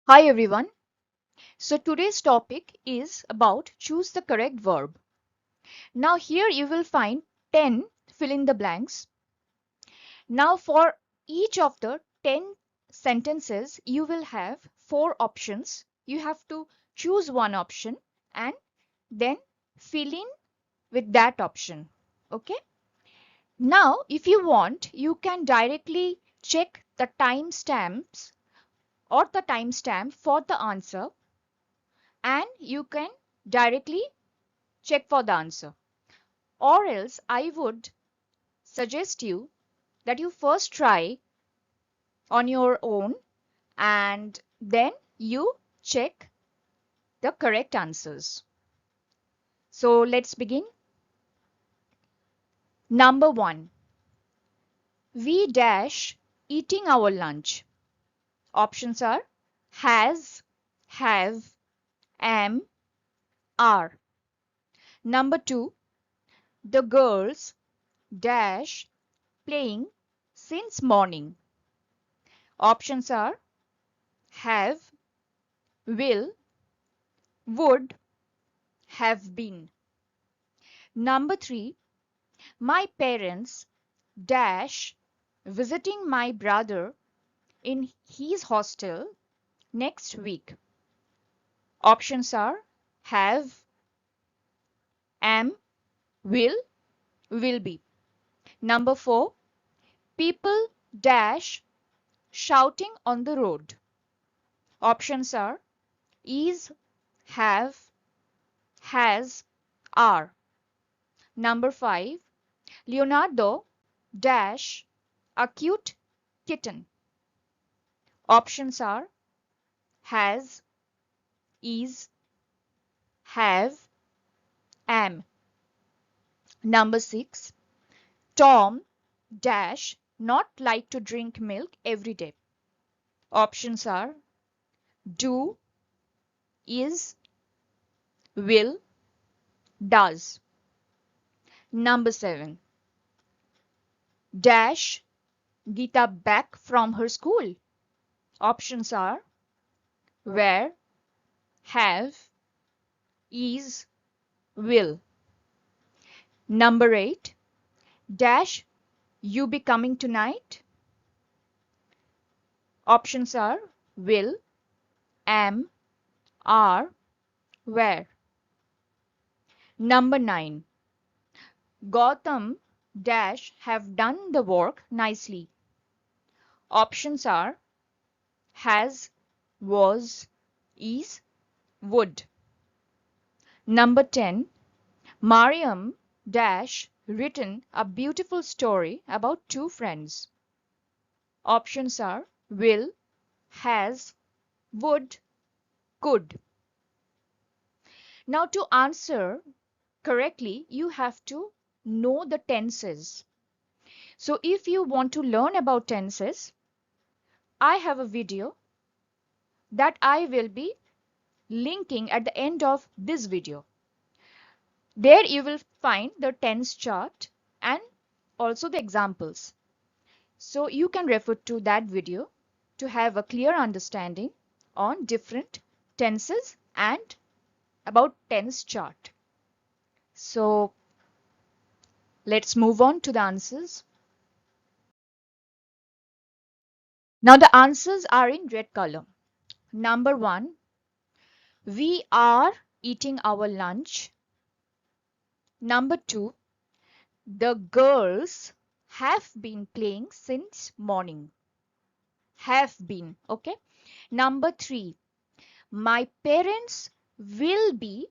Hi everyone. So today's topic is about choose the correct verb. Now here you will find 10 fill in the blanks. Now for each of the 10 sentences you will have 4 options. You have to choose one option and then fill in with that option. Okay? Now if you want you can directly check the timestamps or the timestamp for the answer and you can directly check for the answer. Or else I would suggest you that you first try on your own and then you check the correct answers. So let's begin. Number 1. We dash eating our lunch. Options are has, have, am, are. Number 2. The girls dash playing since morning. Options are have, will, would, have been. Number 3. My parents dash visiting my brother in his hostel next week. Options are have, am, will be. Number 4. People dash shouting on the road. Options are is, have, has, are. Number 5. Leonardo dash a cute kitten. Options are has, is, have, am. Number 6. Tom dash not like to drink milk every day. Options are do, is, will, does. Number 7. Dash Geeta back from her school. Options are where, have, is, will. Number 8. Dash you be coming tonight. Options are will, am, are, where. Number 9. Gautam dash have done the work nicely. Options are has, was, is, would. Number 10. Mariam dash written a beautiful story about two friends. Options are will, has, would, could. Now to answer correctly, you have to know the tenses. So if you want to learn about tenses, I have a video that I will be linking at the end of this video. There you will find the tense chart and also the examples. So you can refer to that video to have a clear understanding on different tenses and about tense chart. So let's move on to the answers. Now the answers are in red color. Number 1, we are eating our lunch. Number 2, the girls have been playing since morning. Have been, okay? Number 3, my parents will be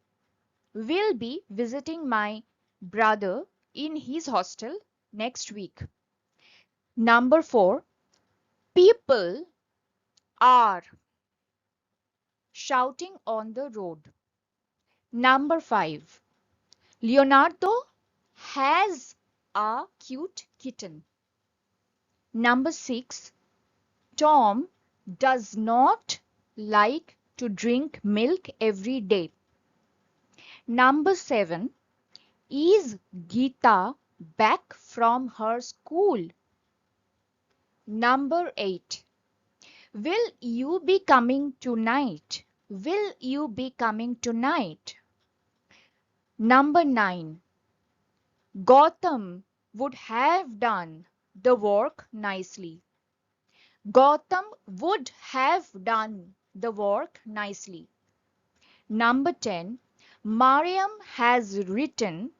visiting my brother in his hostel next week. Number 4, people are shouting on the road. Number 5, Leonardo has a cute kitten. Number 6, Tom does not like to drink milk every day. Number 7, is Geeta back from her school? Number 8, Will you be coming tonight? Will you be coming tonight? Number 9. Gautam would have done the work nicely. Gautam would have done the work nicely. Number 10. Mariam has written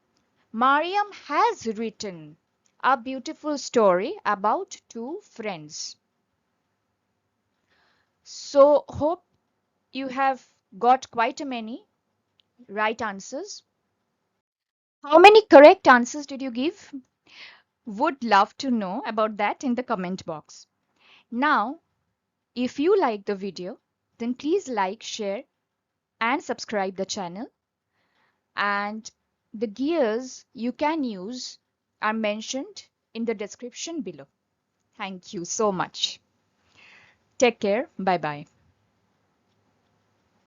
a beautiful story about two friends. So hope you have got quite a many right answers. How many correct answers did you give? Would love to know about that in the comment box. Now, if you like the video, then please like, share and subscribe the channel. And the gears you can use are mentioned in the description below. Thank you so much. Take care. Bye bye.